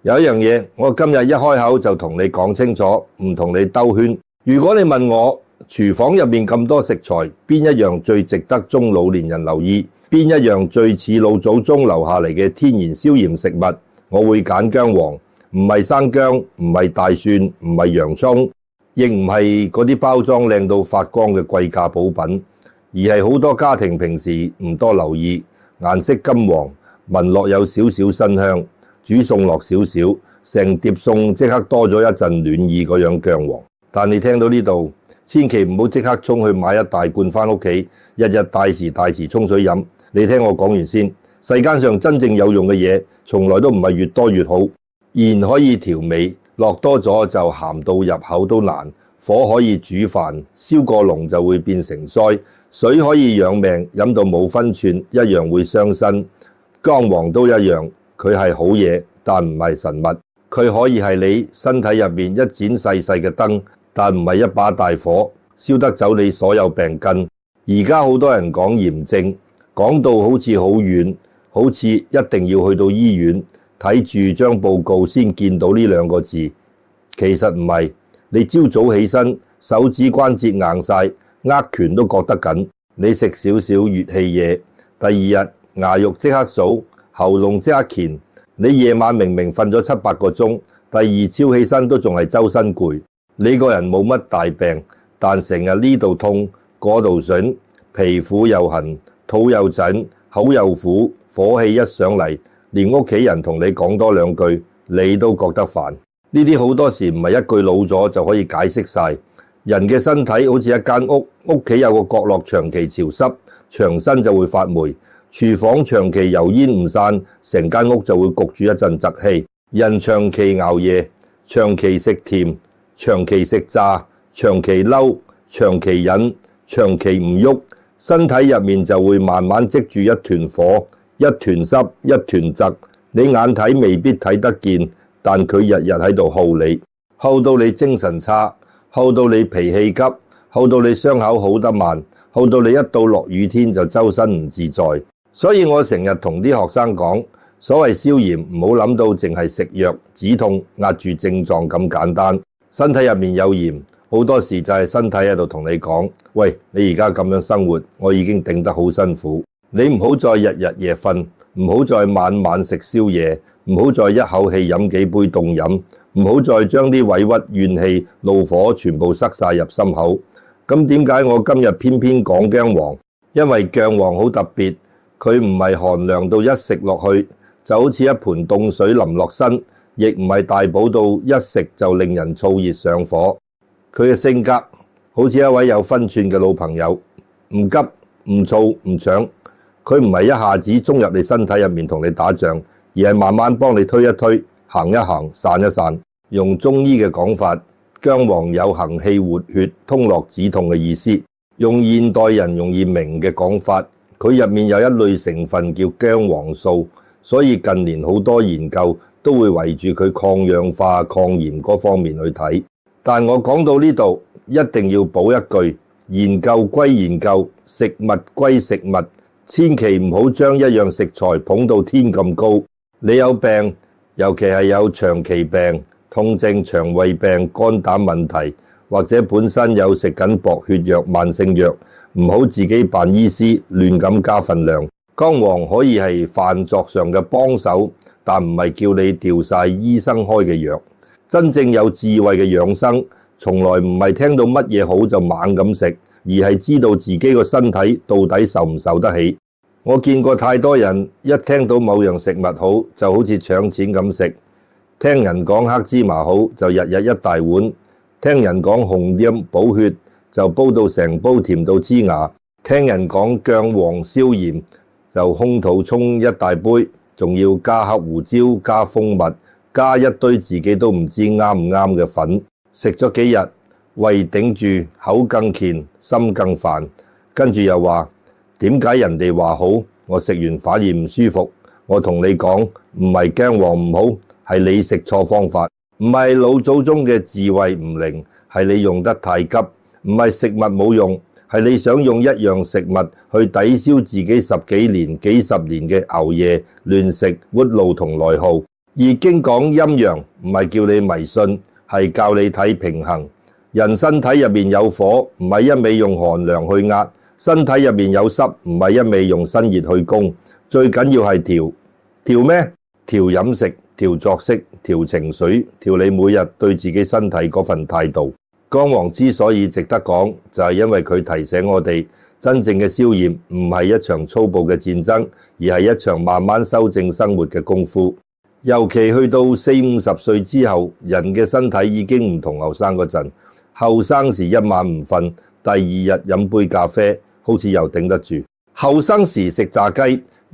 有一樣嘢，我今日一開口就同你講清楚，唔同你兜圈。如果你問我廚房入面咁多食材，邊一樣最值得中老年人留意？邊一樣最似老祖宗留下嚟嘅天然消炎食物？我會揀薑黃，唔係生薑，唔係大蒜，唔係洋葱，亦唔係嗰啲包裝靚到發光嘅貴價補品，而係好多家庭平時唔多留意，顏色金黃，聞落有少少辛香。煮餸落少少，成碟餸即刻多咗一陣暖意嗰樣薑黃。但你聽到呢度，千祈唔好即刻衝去買一大罐返屋企，日日大時沖水飲。你聽我講完先，世間上真正有用嘅嘢，從來都唔係越多越好。鹽可以調味，落多咗就鹹到入口都難；火可以煮飯，燒過籠就會變成災；水可以養命，飲到冇分寸一樣會傷身。薑黃都一樣。佢係好嘢，但唔係神物。佢可以係你身體入面一盞細細嘅燈，但唔係一把大火，燒得走你所有病根。而家好多人講炎症，講到好似好遠，好似一定要去到醫院睇住張報告先見到呢兩個字。其實唔係，你朝早起身，手指關節硬晒，握拳都覺得緊。你食少少熱氣嘢，第二日牙肉即刻數。喉嚨即刻乾，你夜晚明明瞓咗7-8個鐘，第二朝起身都仲係周身攰。你個人冇乜大病，但成日呢度痛嗰度筍，皮膚又痕，肚又震，口又苦，火氣一上嚟，連屋企人同你講多兩句，你都覺得煩。呢啲好多時唔係一句老咗就可以解釋晒。人嘅身體好似一間屋，屋企有個角落長期潮濕，牆身就會發霉。廚房長期油煙唔散，成間屋就會焗住一陣窒氣。人長期熬夜，長期食甜，長期食炸，長期嬲，長期忍，長期唔喐，身體入面就會慢慢積住一團火，一團濕，一團窒。你眼睇未必睇得見，但佢日日喺度耗你，耗到你精神差，耗到你脾氣急，耗到你傷口好得慢，耗到你一到落雨天就周身唔自在。所以我成日同啲學生講，所謂消炎唔好諗到淨係食藥止痛壓住症狀咁簡單。身體入面有炎，好多時就係身體喺度同你講，喂，你而家咁樣生活，我已經頂得好辛苦，你唔好再日日夜瞓，唔好再晚晚食宵夜，唔好再一口氣飲幾杯凍飲，唔好再將啲委屈怨氣怒火全部塞晒入心口。咁點解我今日偏偏講薑黃？因為薑黃好特別。佢唔係寒涼到一食落去就好似一盆凍水淋落身，亦唔係大補到一食就令人燥熱上火。佢嘅性格好似一位有分寸嘅老朋友，唔急唔躁唔搶。佢唔係一下子衝入你身體入面同你打仗，而係慢慢幫你推一推，行一行，散一散。用中醫嘅講法，薑黃有行氣活血、通絡止痛嘅意思。用現代人容易明嘅講法，佢入面有一類成分叫薑黃素，所以近年好多研究都會圍住佢抗氧化、抗炎嗰方面去睇。但我講到呢度，一定要補一句：研究歸研究，食物歸食物，千祈唔好將一樣食材捧到天咁高。你有病，尤其係有長期病、痛症、腸胃病、肝膽問題，或者本身有食緊薄血藥、慢性藥，唔好自己扮醫師亂咁加份量。薑黃可以係飯桌上嘅幫手，但唔係叫你掉晒醫生開嘅藥。真正有智慧嘅養生，從來唔係聽到乜嘢好就猛咁食，而係知道自己個身體到底受唔受得起。我見過太多人一聽到某樣食物好，就好似搶錢咁食。聽人講黑芝麻好，就日日一大碗。聽人講紅點補血，就煲到成煲甜到黐牙。聽人講薑黃消炎，就空肚沖一大杯，仲要加黑胡椒、加蜂蜜，加一堆自己都唔知啱唔啱嘅粉。食咗幾日，胃頂住，口更乾，心更煩。跟住又話，點解人哋話好，我食完反而唔舒服？我同你講，唔係薑黃唔好，係你食錯方法。唔係老祖宗嘅智慧唔靈，係你用得太急。唔係食物冇用，係你想用一樣食物去抵消自己10幾年、幾十年嘅熬夜、亂食、活勞同內耗。易經講陰陽，唔係叫你迷信，係教你睇平衡。人身體入面有火，唔係一味用寒涼去壓；身體入面有濕，唔係一味用辛熱去攻。最緊要係調咩？調飲食、調作息、調情緒、調你每日對自己身體嗰份態度。姜黃之所以值得講，就係因為佢提醒我哋，真正嘅消炎唔係一場粗暴嘅戰爭，而係一場慢慢修正生活嘅功夫。尤其去到40-50歲之後，人嘅身體已經唔同後生嗰陣。後生時一晚唔瞓，第二日飲杯咖啡，好似又頂得住。後生時食炸雞、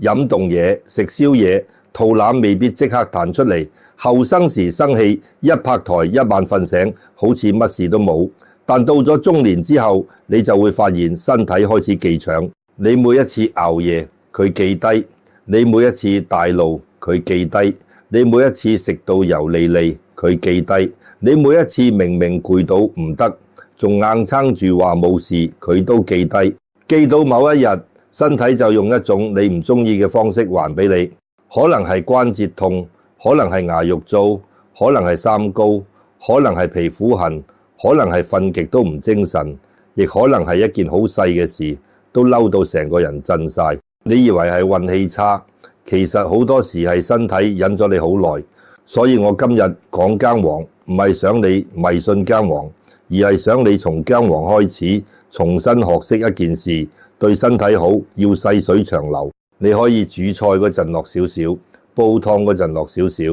飲凍嘢、食宵夜，肚腩未必即刻彈出嚟。後生時生氣，一拍台一晚瞓醒，好似乜事都冇。但到咗中年之後，你就會發現身體開始記搶。你每一次熬夜，佢記低；你每一次大怒，佢記低；你每一次食到油膩膩，佢記低。你每一次明明攰到唔得，仲硬撐住話冇事，佢都記低。記到某一日，身體就用一種你唔中意嘅方式還俾你，可能係關節痛，可能係牙肉燥，可能係三高，可能係皮膚痕，可能係瞓極都唔精神，亦可能係一件好細嘅事，都嬲到成個人震晒。你以為係運氣差，其實好多時係身體忍咗你好耐。所以我今日講姜黃，唔係想你迷信姜黃，而係想你從姜黃開始，重新學識一件事，對身體好，要細水長流。你可以煮菜嗰陣落少少，煲湯嗰陣落少少，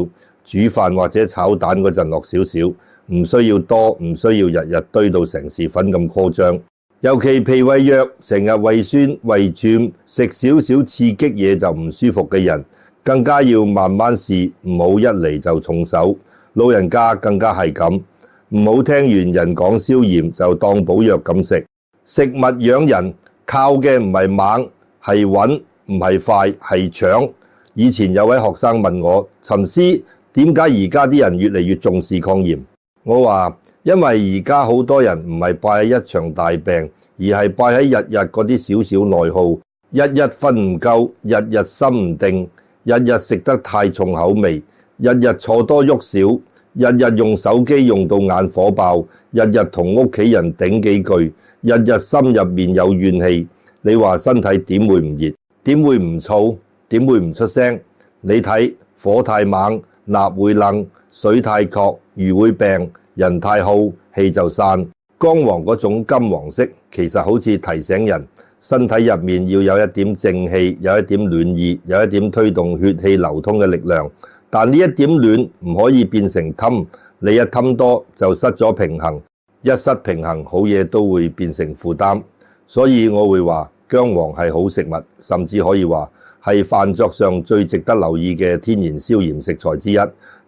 煮飯或者炒蛋嗰陣落少少，唔需要多，唔需要日日堆到成匙粉咁誇張。尤其脾胃弱，成日胃酸胃轉，食少少刺激嘢就唔舒服嘅人，更加要慢慢試，唔好一嚟就重手。老人家更加係咁，唔好聽完人講消炎就當補藥咁食。食物養人，靠嘅唔係猛，係穩，唔係快，係搶。以前有位學生問我：陳師，點解而家啲人越嚟越重視抗炎？我話：因為而家好多人唔係敗喺一場大病，而係敗喺日日嗰啲少少內耗，日日瞓唔夠，日日心唔定，日日食得太重口味，日日坐多喐少，日日用手機用到眼火爆，日日同屋企人頂幾句，日日心入面有怨氣。你話身體點會唔熱？點會唔燥？點會唔出聲？你睇火太猛，蠟會燶；水太涸，魚會病；人太好，氣就散。姜黃嗰種金黃色，其實好似提醒人，身體入面要有一點正氣，有一點暖意，有一點推動血氣流通嘅力量。但呢一點暖唔可以變成氹，你一氹多就失咗平衡，一失平衡，好嘢都會變成負擔。所以我會話姜黃係好食物，甚至可以話係飯桌上最值得留意嘅天然消炎食材之一。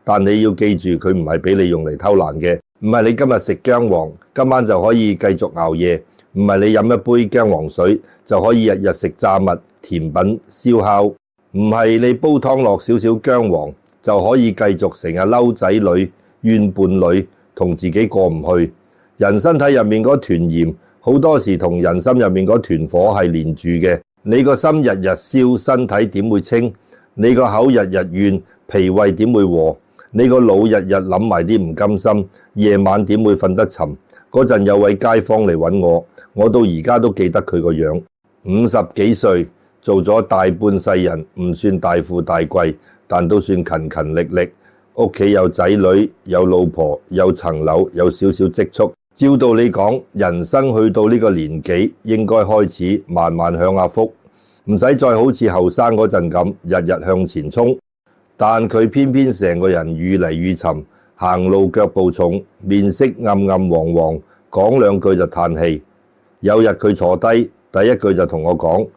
但你要記住，佢唔係俾你用嚟偷懶嘅，唔係你今日食姜黃，今晚就可以繼續熬夜，唔係你飲一杯姜黃水就可以日日食炸物、甜品、燒烤，唔係你煲湯落少少姜黃就可以繼續成日嬲仔女、怨伴侶，同自己過唔去。人身體入面嗰團鹽，好多時同人心入面嗰團火係連住嘅。你個心日日燒，身體點會清？你個口日日怨，脾胃點會和？你個腦日日諗埋啲唔甘心，夜晚點會瞓得沉？嗰陣有位街坊嚟揾我，我到而家都記得佢個樣。50幾歲，做咗大半世人，唔算大富大貴，但都算勤勤力力。屋企有仔女，有老婆，有層樓，有少少積蓄。照道理講，人生去到呢個年紀，應該開始慢慢享下福，唔使再好似後生嗰陣咁日日向前衝。但佢偏偏成個人愈嚟愈沉，行路腳步重，面色暗暗黃黃，講兩句就嘆氣。有日佢坐低，第一句就同我講：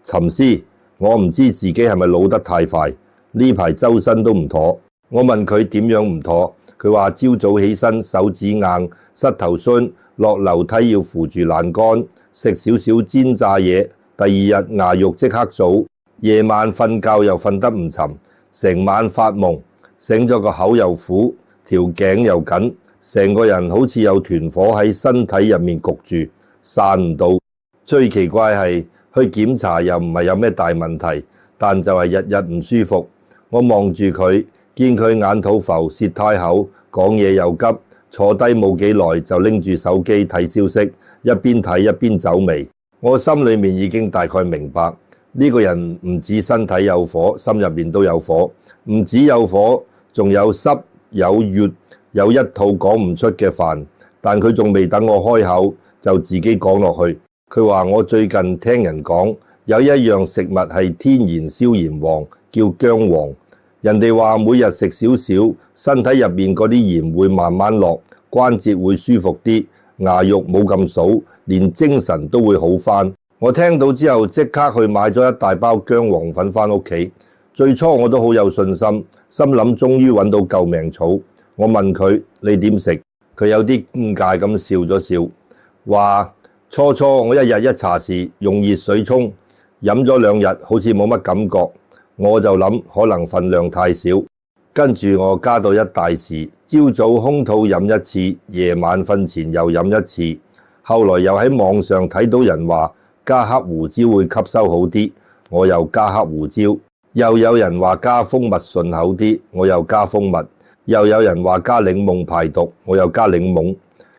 陳師，我唔知自己係咪老得太快，呢排周身都唔妥。我問佢點樣唔妥，佢話朝早起身手指硬，膝頭酸，落樓梯要扶住欄杆，食少少煎炸嘢，第二日牙肉即刻棗，夜晚瞓覺又瞓得唔沉，成晚發夢，醒咗個口又苦，條頸又緊，成個人好似有團火喺身體入面焗住，散唔到。最奇怪係去檢查又唔係有咩大問題，但就係日日唔舒服。我望住佢，見佢眼肚浮，舌太厚，講嘢又急，坐低冇幾耐就拎住手機睇消息，一邊睇一邊皺眉。我心裏面已經大概明白，呢個人唔止身體有火，心入面都有火，唔止有火，仲有濕有鬱，有一套講唔出嘅煩。但佢仲未等我開口，就自己講落去。佢話我最近聽人講，有一樣食物係天然消炎黃，叫薑黃。人哋話每日食少少，身體入面嗰啲鹽會慢慢落，關節會舒服啲，牙肉冇咁數，連精神都會好返。我聽到之後即刻去買咗一大包薑黃粉返屋企。最初我都好有信心，心諗終於揾到救命草。我問佢：你點食？佢有啲誤解咁笑咗笑，話初初我一日一茶匙，用熱水沖，飲咗2日好似冇乜感覺。我就諗可能份量太少，跟住我加到1大匙，朝早空肚飲1次，夜晚瞓前又飲1次。後來又喺網上睇到人話加黑胡椒會吸收好啲，我又加黑胡椒。又有人話加蜂蜜順口啲，我又加蜂蜜。又有人話加檸檬排毒，我又加檸檬。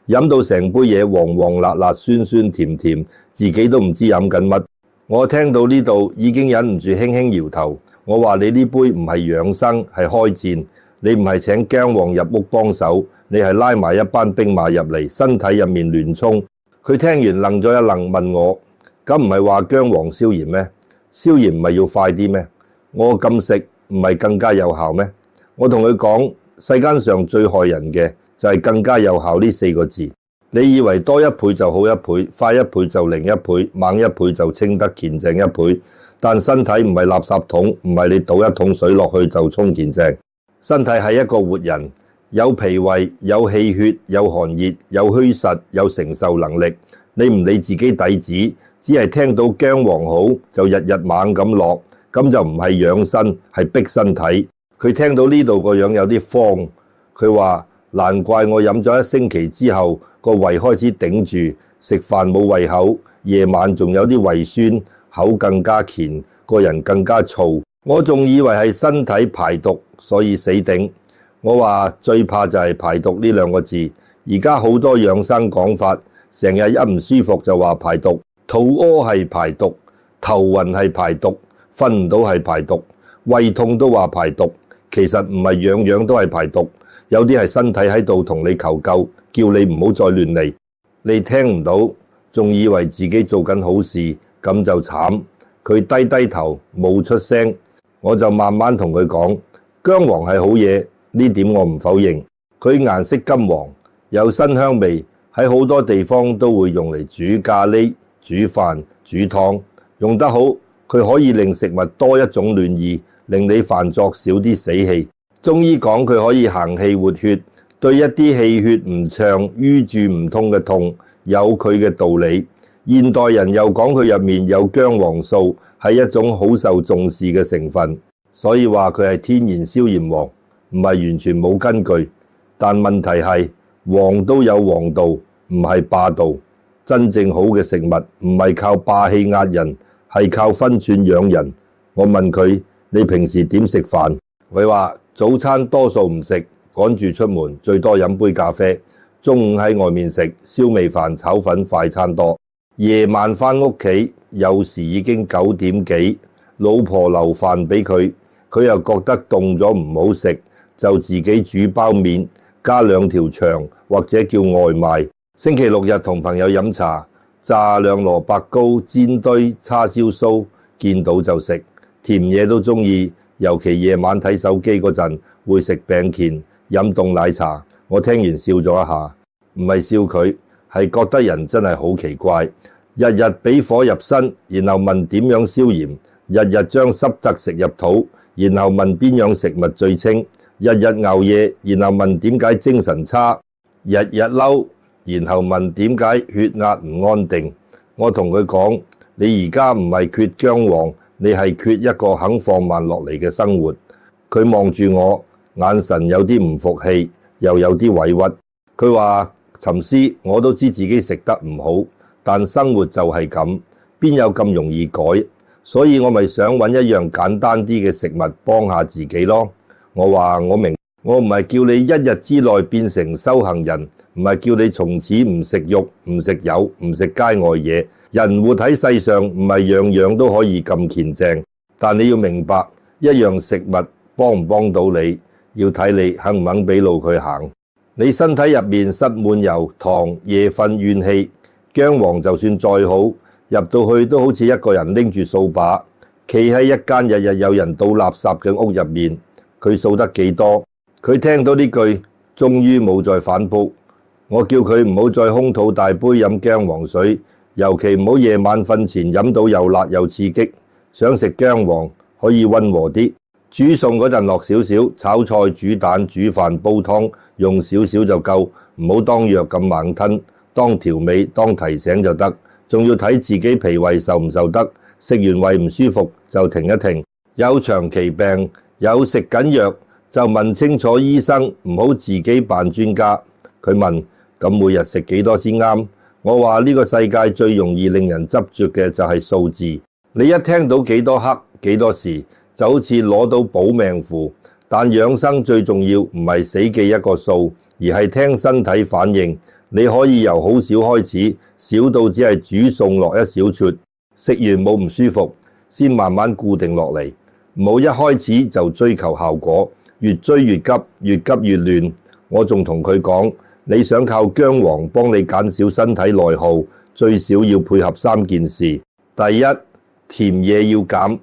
飲到成杯嘢黃黃辣辣酸酸甜甜，自己都唔知飲緊乜。我聽到呢度已經忍唔住輕輕搖頭。我話你呢杯唔係養生，係開戰。你唔係請薑黃入屋幫手，你係拉埋一班兵馬入嚟，身體入面亂衝。佢聽完愣咗一愣，問我：咁唔係話薑黃消炎咩？消炎唔係要快啲咩？我咁食唔係更加有效咩？我同佢講：世間上最害人嘅就係更加有效呢4個字。你以為多1倍就好1倍，快1倍就靈1倍，猛1倍就清得乾淨1倍。但身體唔係垃圾桶，唔係你倒1桶水落去就沖乾淨。身體係一個活人，有脾胃，有氣血，有寒熱，有虛實，有承受能力。你唔理自己底子，只係聽到薑黃好就日日猛咁落，咁就唔係養生，係逼身體。佢聽到呢度個樣有啲慌，佢話難怪我飲咗1星期之後個胃開始頂住，食飯冇胃口，夜晚仲有啲胃酸，口更加乾，個人更加燥。我仲以為係身體排毒，所以死頂。我話最怕就係排毒呢2個字。而家好多養生講法，成日一唔舒服就話排毒，肚屙係排毒，頭暈係排毒，瞓唔到係排毒，胃痛都話排毒。其實唔係樣樣都係排毒，有啲係身體喺度同你求救，叫你唔好再亂嚟。你聽唔到，仲以為自己做緊好事，咁就慘。佢低低頭冇出聲，我就慢慢同佢講：薑黃係好嘢，呢點我唔否認。佢顏色金黃，有新香味，喺好多地方都會用嚟煮咖喱、煮飯、煮湯，用得好，佢可以令食物多一種暖意，令你飯作少啲死氣。中醫講佢可以行氣活血，對一啲氣血唔暢、瘀住唔通嘅痛，有佢嘅道理。現代人又講佢入面有薑黃素，係一種好受重視嘅成分，所以話佢係天然消炎黃，唔係完全冇根據。但問題係黃都有黃道，唔係霸道。真正好嘅食物唔係靠霸氣壓人，係靠分寸養人。我問佢：你平時點食飯？佢話早餐多數唔食，趕住出門，最多飲杯咖啡。中午喺外面食燒味飯、炒粉快餐多。夜晚返屋企，有時已經9點幾，老婆留飯俾佢，佢又覺得凍咗唔好食，就自己煮包麵，加2條腸或者叫外賣。星期6日同朋友飲茶，炸2蘿蔔糕、煎堆叉燒酥，見到就食。甜嘢都中意，尤其夜晚睇手機嗰陣會食餅乾、飲凍奶茶。我聽完笑咗一下，唔係笑佢，係覺得人真係好奇怪，日日俾火入身，然後問點樣消炎，日日將濕滯食入肚，然後問邊樣食物最清，日日熬夜，然後問點解精神差，日日嬲，然後問點解血壓唔安定。我同佢講：你而家唔係缺薑黃，你係缺一個肯放慢落嚟嘅生活。佢望住我，眼神有啲唔服氣，又有啲委屈。佢話：沉思，我都知自己食得唔好，但生活就係咁，邊有咁容易改？所以我咪想揾一樣簡單啲嘅食物幫下自己咯。我話我明，我唔係叫你一日之內變成修行人，唔係叫你從此唔食肉、唔食油、唔食街外嘢。人活喺世上唔係樣樣都可以咁乾淨，但你要明白，一樣食物幫唔幫到你，要睇你肯唔肯俾路佢行。你身體入面塞滿油、糖、夜瞓、怨氣，薑黃就算再好，入到去都好似一個人拎住掃把，企喺一間日日有人倒垃圾嘅屋入面，佢掃得幾多？佢聽到呢句，終於冇再反覆。我叫佢唔好再空肚大杯飲薑黃水，尤其唔好夜晚瞓前飲到又辣又刺激。想食薑黃可以溫和啲，煮餸嗰陣落少少，炒菜、煮蛋、煮飯、煲湯用少少就夠，唔好當藥咁猛吞，當調味、當提醒就得。仲要睇自己脾胃受唔受得，食完胃唔舒服就停一停。有長期病有食緊藥就問清楚醫生，唔好自己扮專家。佢問：咁每日食幾多先啱？我話呢個世界最容易令人執着嘅就係數字。你一聽到幾多克幾多時，就好似攞到保命符。但養生最重要唔係死記一個數，而係聽身體反應。你可以由好少開始，少到只係煮餸落一小撮，食完冇唔舒服，先慢慢固定落嚟。唔好一開始就追求效果，越追越急，越急越亂。我仲同佢講，你想靠薑黃幫你減少身體內耗，最少要配合3件事。第一，甜嘢要減，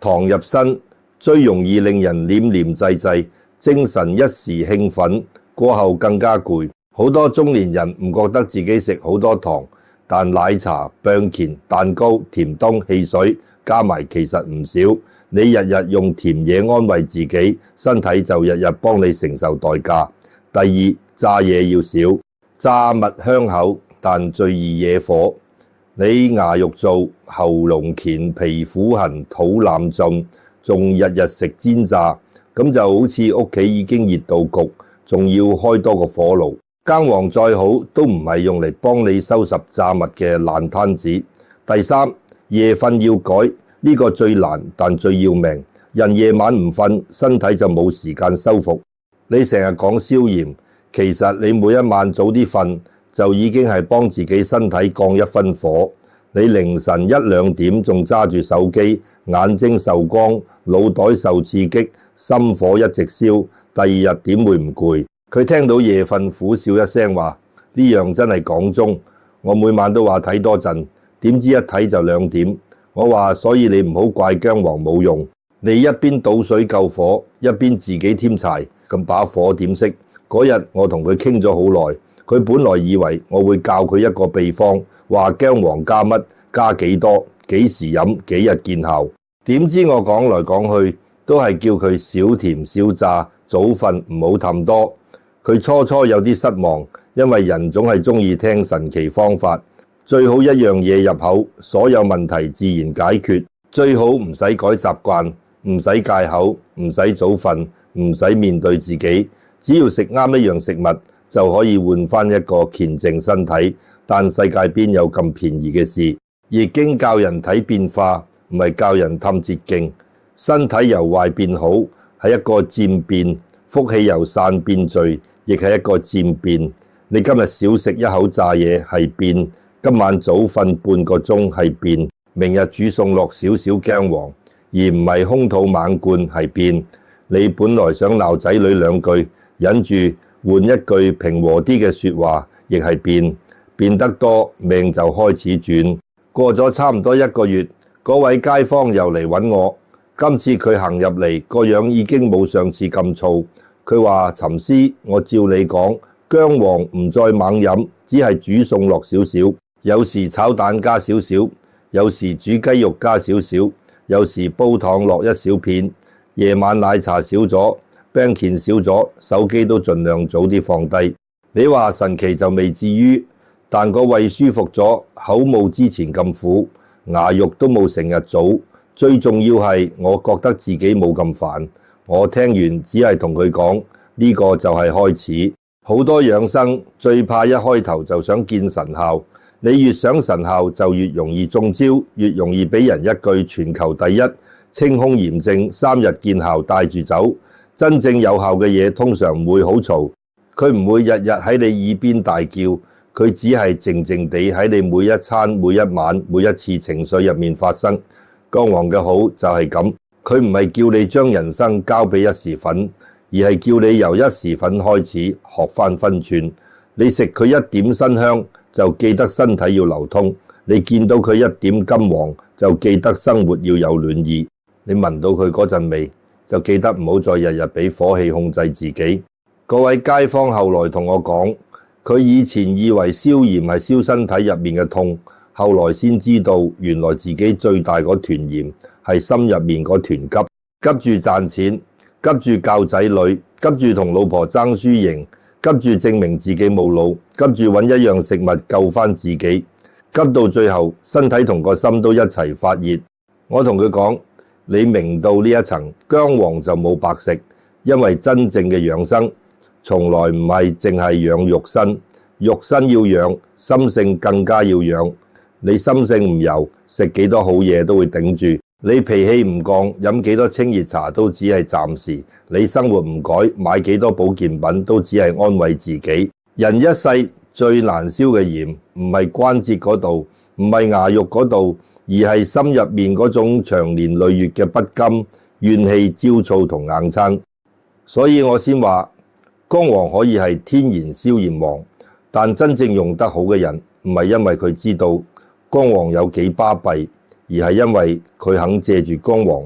糖入身最容易令人黏黏滯滯，精神一時興奮，過後更加攰。好多中年人唔覺得自己食好多糖，但奶茶、餅乾、蛋糕、甜冬、汽水加埋其實唔少。你日日用甜嘢安慰自己，身體就日日幫你承受代價。第二，炸嘢要少，炸物香口，但最易惹火。你牙肉燥、喉嚨乾、皮膚痕、肚腩盡，仲日日食煎炸，咁就好似屋企已經熱到焗，仲要開多個火爐。薑黃再好都唔係用嚟幫你收拾炸物嘅爛攤子。第三，夜瞓要改，呢個最難但最要命。人夜晚唔瞓，身體就冇時間修復。你成日講消炎，其實你每一晚早啲瞓就已經係幫自己身體降一分火。你凌晨1、2點仲揸住手機，眼睛受光，腦袋受刺激，心火一直燒，第二日點會唔攰？佢聽到夜瞓苦笑一聲，話呢樣真係講中。我每晚都話睇多陣，點知一睇就2點。我話所以你唔好怪薑黃冇用，你一邊倒水救火，一邊自己添柴，咁把火點熄？嗰日我同佢傾咗好耐，佢本來以為我會教佢一個秘方，話薑黃加乜加幾多，幾時飲幾日見效。點知我講來講去都係叫佢少甜少炸，早瞓唔好氹多。佢初初有啲失望，因為人總係中意聽神奇方法，最好一樣嘢入口，所有問題自然解決。最好唔使改習慣，唔使戒口，唔使早瞓，唔使面對自己，只要食啱一樣食物就可以換返一個健正身體。但世界邊有咁便宜嘅事？易經教人睇變化，唔係教人氹捷徑。身體由壞變好係一個漸變，福氣由散變聚亦係一個漸變。你今日少食一口炸嘢係變，今晚早瞓半個鐘係變，明日煮餸落少少薑黃，而唔係空肚猛灌係變。你本來想鬧仔女2句，忍住換一句平和啲嘅說話，亦係變。變得多，命就開始轉。過咗差唔多1個月，嗰位街坊又嚟揾我。今次佢行入嚟，個樣已經冇上次咁燥。佢話：尋師，我照你講，薑黃唔再猛飲，只係煮餸落少少，有時炒蛋加少少，有時煮雞肉加少少，有時煲糖落一小片。夜晚奶茶少咗，餅乾少咗，手機都盡量早啲放低。你話神奇就未至於，但個胃舒服咗，口冇之前咁苦，牙肉都冇成日棗。最重要係我覺得自己冇咁煩。我聽完只係同佢講，呢個就係開始。好多養生最怕一開頭就想見神效，你越想神效就越容易中招，越容易俾人一句全球第一，清空炎症3日見效帶住走。真正有效嘅嘢通常唔會好嘈，佢唔會日日喺你耳邊大叫，佢只係靜靜地喺你每一餐、每一晚、每一次情緒入面發生。姜黃嘅好就係咁，佢唔係叫你將人生交俾一時粉，而係叫你由一時粉開始學返分寸。你食佢一點辛香，就記得身體要流通；你見到佢一點金黃，就記得生活要有暖意。你聞到佢嗰陣味，就記得唔好再日日俾火氣控制自己。嗰位街坊後來同我講，佢以前以為消炎係消身體入面嘅痛，後來先知道原來自己最大嗰團炎係心入面嗰團急，急住賺錢，急住教仔女，急住同老婆爭輸贏，急住證明自己冇腦，急住揾一樣食物救返自己，急到最後身體同個心都一齊發熱。我同佢講，你明到呢一層，姜黃就冇白食，因為真正嘅養生從來唔係淨係養肉身，肉身要養，心性更加要養。你心性唔柔，食幾多好嘢都會頂住；你脾氣唔降，飲幾多清熱茶都只係暫時；你生活唔改，買幾多保健品都只係安慰自己。人一世最難消嘅炎，唔係關節嗰度，唔係牙肉嗰度，而係心入面嗰種長年累月嘅不甘、怨氣、焦躁同硬撐。所以我先話，姜黃可以係天然消炎黃，但真正用得好嘅人，唔係因為佢知道姜黃有幾巴閉，而係因為佢肯借住姜黃，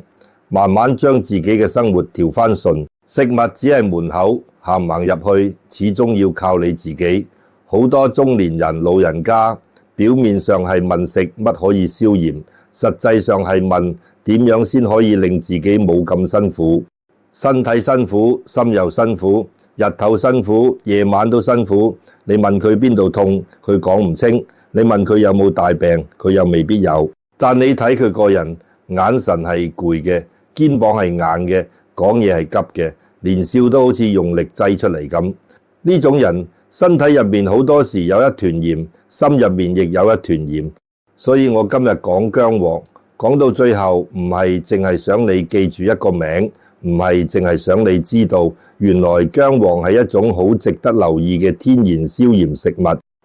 慢慢將自己嘅生活調返順。食物只係門口，行唔行入去，始終要靠你自己。好多中年人、老人家，表面上係問食乜可以消炎，實際上係問點樣先可以令自己冇咁辛苦。身體辛苦，心又辛苦，日頭辛苦，夜晚都辛苦。你問佢邊度痛，佢講唔清。你問佢有冇大病，佢又未必有。但你睇佢個人，眼神係攰嘅，肩膀係硬嘅，講嘢係急嘅，連笑都好似用力擠出嚟咁。呢種人身體入面好多時有一團炎，心入面亦有一團炎。所以我今日講姜黃，講到最後唔係淨係想你記住一個名，唔係淨係想你知道原來姜黃係一種好值得留意嘅天然消炎食物。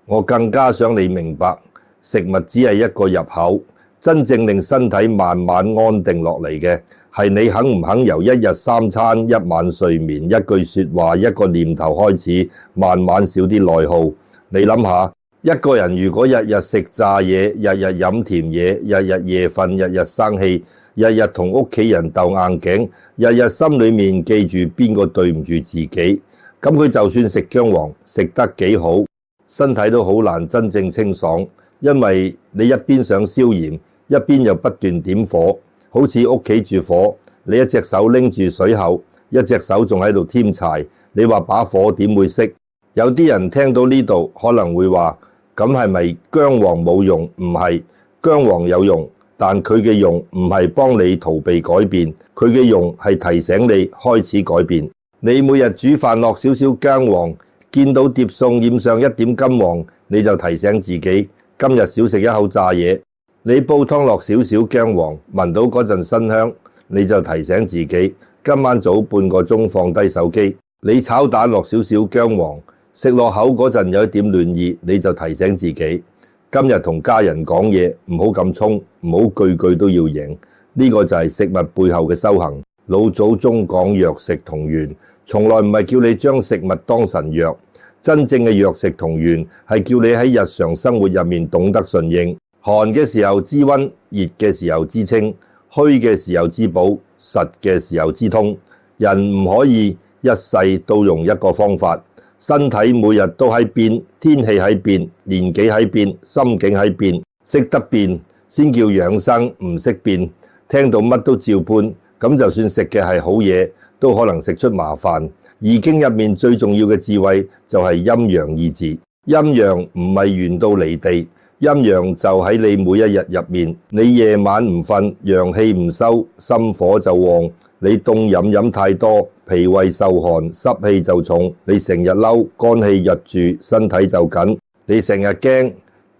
我更加想你明白，食物只係一個入口，真正令身體慢慢安定落嚟嘅，係你肯唔肯由一日三餐、一晚睡眠、一句說話、一個念頭開始，慢慢少啲內耗。你諗下，一個人如果日日食炸嘢，日日飲甜嘢，日日夜瞓，日日生氣，日日同屋企人鬥硬頸，日日心裏面記住邊個對唔住自己，咁佢就算食姜黃食得幾好，身體都好難真正清爽，因為你一邊想消炎，一邊又不斷點火，好似屋企住火，你一隻手拎住水喉，一隻手仲喺度添柴，你話把火點會熄？有啲人聽到呢度可能會話，咁係咪姜黃冇用？唔係，姜黃有用，但佢嘅用唔係幫你逃避改變，佢嘅用係提醒你開始改變。你每日煮飯落少少姜黃，見到碟餸染上一點金黃，你就提醒自己今日少食一口炸嘢。你煲湯落少少姜黃，聞到嗰陣新香，你就提醒自己今晚早半個鐘放低手機。你炒蛋落少少姜黃，食落口嗰陣有一點暖意，你就提醒自己今日同家人講嘢唔好咁衝，唔好句句都要贏。呢個就係食物背後嘅修行。老祖宗講藥食同源，從來唔係叫你將食物當神藥，真正嘅藥食同源係叫你喺日常生活入面懂得順應。寒嘅時候知溫，熱嘅時候知清，虛嘅時候知補，實嘅時候知通。人唔可以一世都用一個方法，身體每日都喺變，天氣喺變，年紀喺變，心境喺變，識得變先叫養生，唔識變，聽到乜都照搬，咁就算食嘅係好嘢，都可能食出麻煩。易經入面最重要嘅智慧就係陰陽二字，陰陽唔係玄到離地，陰陽就喺你每一日入面。你夜晚唔瞓，陽氣唔收，心火就旺。你凍飲太多，脾胃受寒，濕氣就重。你成日嬲，肝氣鬱住，身體就緊。你成日驚，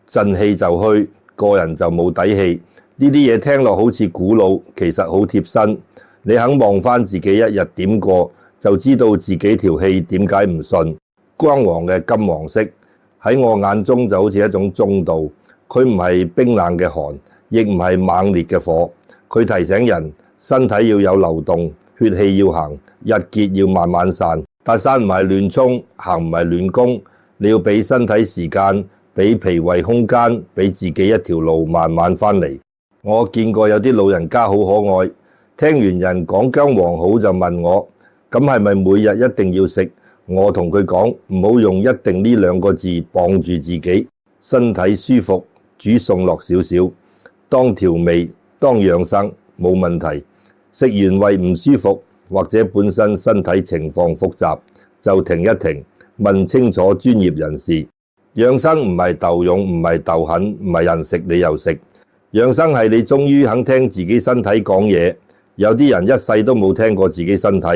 陣氣就虛，個人就冇底氣。呢啲嘢聽落好似古老，其實好貼身。你肯望返自己一日點過，就知道自己條氣點解唔順。光黃嘅金黃色喺我眼中就好似一種中度，佢唔係冰冷嘅寒，亦唔係猛烈嘅火。佢提醒人身體要有流動，血氣要行，日結要慢慢散。但散唔係亂衝，行唔係亂攻，你要俾身體時間，俾脾胃空間，俾自己一條路慢慢返嚟。我見過有啲老人家好可愛，聽完人講薑黃好就問我，咁係咪每日一定要食？我同佢講，唔好用一定呢兩個字綁住自己，身體舒服煮餸落少少，當調味當養生冇問題。食完胃唔舒服或者本身身體情況複雜，就停一停，問清楚專業人士。養生唔係鬥勇，唔係鬥狠，唔係人食你又食。養生係你終於肯聽自己身體講嘢。有啲人一世都冇聽過自己身體，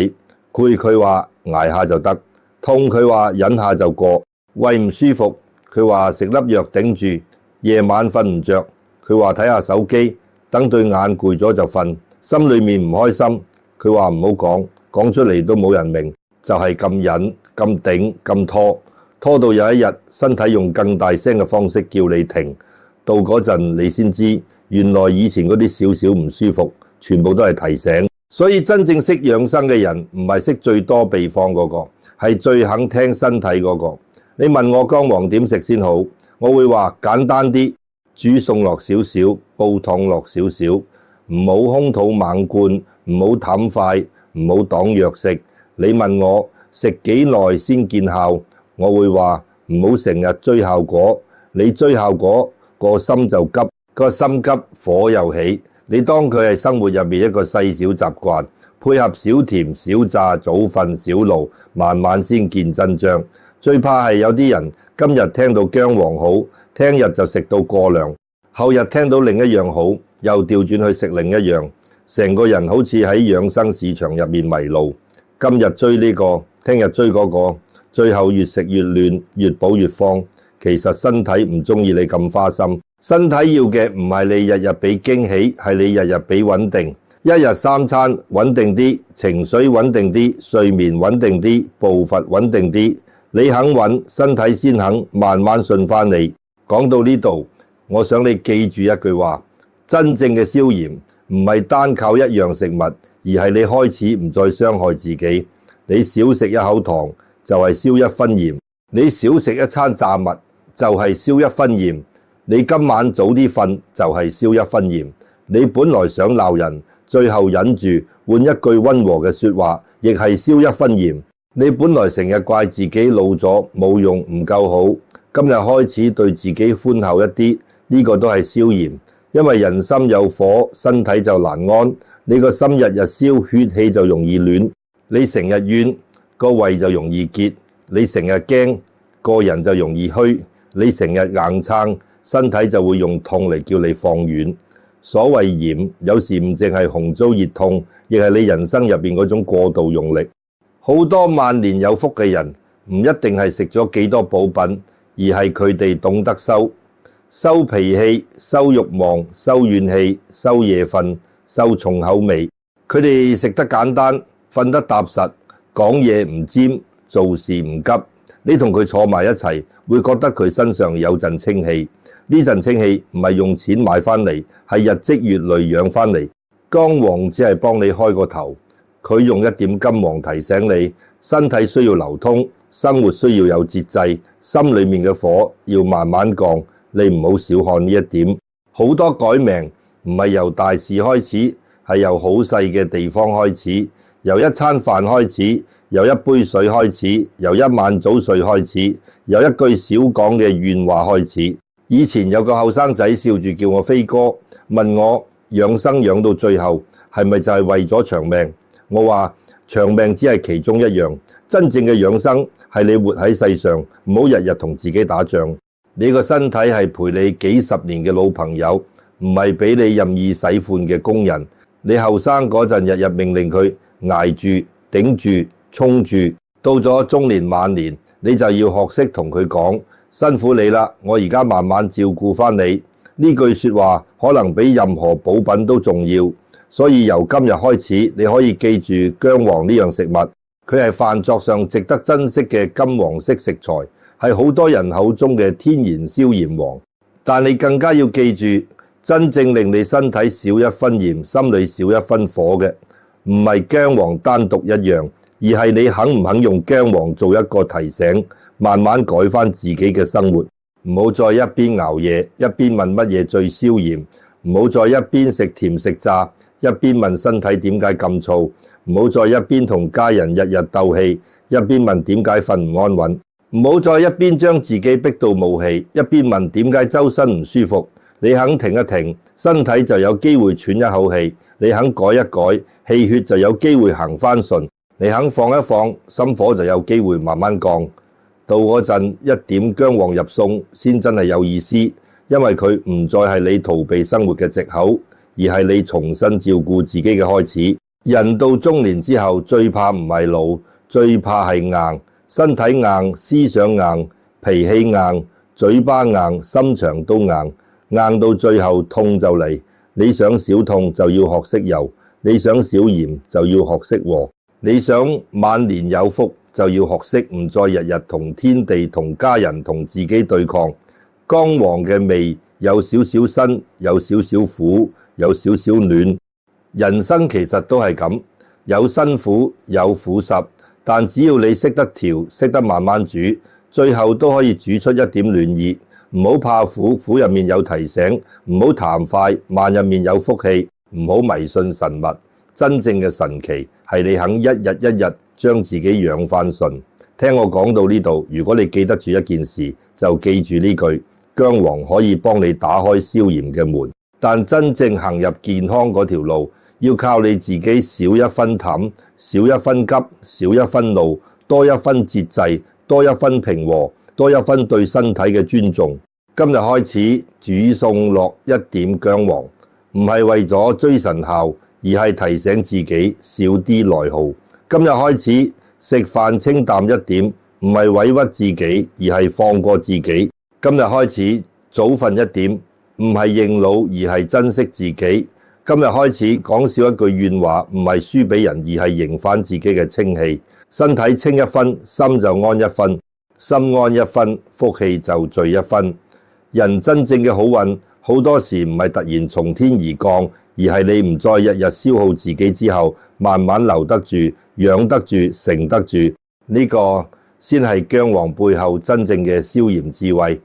攰佢話捱下就得，痛佢話忍下就過，胃唔舒服佢話食粒藥頂住，夜晚瞓唔着佢話睇下手機，等對眼攰咗就瞓，心裏面唔開心佢話唔好講，講出嚟都冇人明，就係咁忍咁頂咁拖到有一日身體用更大聲嘅方式叫你停，到嗰陣你先知原來以前嗰啲少少唔舒服全部都係提醒。所以真正識養生嘅人唔係識最多秘方嗰個，係最肯聽身體嗰個。你問我薑黃點食先好，我會話簡單啲，煮餸落少少，煲湯落少少，唔好空肚猛灌，唔好淡快，唔好當藥食。你問我食幾耐先見效，我會話唔好成日追效果，你追效果個心就急，個心急火又起。你當佢係生活入面一個細小習慣，配合少甜少炸早瞓少勞，慢慢先見真章。最怕係有啲人今日聽到薑黃好，聽日就食到過量，後日聽到另一樣好，又調轉去食另一樣，成個人好似喺養生市場入面迷路。今日追呢個，聽日追嗰個，最後越食越亂，越補越慌。其實身體唔中意你咁花心，身體要嘅唔係你日日俾驚喜，係你日日俾穩定。一日三餐穩定啲，情緒穩定啲，睡眠穩定啲，步伐穩定啲，你肯穩，身體先肯慢慢順返你。講到呢度，我想你記住一句話，真正嘅消炎唔係單靠一樣食物，而係你開始唔再傷害自己。你少食一口糖就係消一分炎，你少食一餐炸物就係消一分炎，你今晚早啲瞓就係消一分炎。你本來想鬧人，最後忍住換一句溫和嘅說話，亦係消一分炎。你本來成日怪自己老咗冇用唔夠好，今日開始對自己寬厚一啲，呢個都係消炎。因為人心有火，身體就難安。你個心日日燒，血氣就容易亂。你成日怨，個胃就容易結。你成日驚，個人就容易虛。你成日硬撐，身體就會用痛嚟叫你放軟。所謂炎，有時唔淨係紅糟熱痛，亦係你人生入面嗰種過度用力。好多萬年有福嘅人，唔一定係食咗幾多補品，而係佢哋懂得收脾氣、收慾望、收怨氣、收夜瞓、收重口味。佢哋食得簡單，瞓得踏實，講嘢唔尖，做事唔急。你同佢坐埋一齊，會覺得佢身上有陣清氣。呢陣清氣唔係用錢買返嚟，係日積月累養返嚟。薑黃只係幫你開個頭，佢用一點金黃提醒你，身體需要流通，生活需要有節制，心裏面嘅火要慢慢降。你唔好小看呢一點。好多改名唔係由大事開始，係由好細嘅地方開始，由一餐飯開始，由一杯水開始，由一晚早睡開始，由一句少講嘅怨話開始。以前有個後生仔笑住叫我飛哥，問我養生養到最後係咪就係為咗長命？我話長命只係其中一樣，真正嘅養生係你活喺世上，唔好日日同自己打仗。你個身體係陪你幾十年嘅老朋友，唔係俾你任意使喚嘅工人。你後生嗰陣日日命令佢捱住、頂住、衝住，到咗中年晚年，你就要學識同佢講，辛苦你啦，我而家慢慢照顧返你。呢句說話可能比任何補品都重要，所以由今日開始，你可以記住薑黃呢樣食物，佢係飯桌上值得珍惜嘅金黃色食材，係好多人口中嘅天然消炎王。但你更加要記住，真正令你身體少一分鹽，心裏少一分火嘅，唔係薑黃單獨一樣，而係你肯唔肯用薑黃做一個提醒，慢慢改翻自己嘅生活。唔好再一邊熬夜，一邊問乜嘢最消炎；唔好再一邊食甜食炸，一邊問身體點解咁燥；唔好再一邊同家人日日鬥氣，一邊問點解瞓唔安穩；唔好再一邊將自己逼到冇氣，一邊問點解周身唔舒服。你肯停一停，身體就有機會喘一口氣；你肯改一改，氣血就有機會行翻順；你肯放一放，心火就有機會慢慢降。到嗰陣一點薑黃入餸先真係有意思，因為佢唔再係你逃避生活嘅藉口，而係你重新照顧自己嘅開始。人到中年之後，最怕唔係老，最怕係硬，身體硬，思想硬，脾氣硬，嘴巴硬，心腸都硬，硬到最後痛就嚟。你想少痛就要學識柔，你想少炎就要學識和，你想晚年有福就要學識唔再日日同天地、同家人、同自己對抗。薑黃嘅味有少少辛，有少少苦，有少少暖。人生其實都係咁，有辛苦，有苦澀，但只要你識得調，識得慢慢煮，最後都可以煮出一點暖意。唔好怕苦，苦入面有提醒；唔好談快，慢入面有福氣；唔好迷信神物。真正嘅神奇係你肯一日一日將自己養翻順。聽我講到呢度，如果你記得住一件事，就記住呢句：薑黃可以幫你打開消炎嘅門，但真正行入健康嗰條路，要靠你自己少一分淡，少一分急，少一分怒，多一分節制，多一分平和，多一分對身體嘅尊重。今日開始煮餸落一點薑黃，唔係為咗追神效，而係提醒自己少啲內耗。今日開始食飯清淡一點，唔係委屈自己，而係放過自己。今日開始早瞓一點，唔係認老，而係珍惜自己。今日開始講少一句怨話，唔係輸俾人，而係贏返自己嘅清氣。身體清一分，心就安一分；心安一分，福氣就聚一分。人真正嘅好運，好多時唔係突然從天而降，而係你唔再日日消耗自己之後，慢慢留得住、養得住、承得住。呢個先係薑黃背後真正嘅消炎智慧。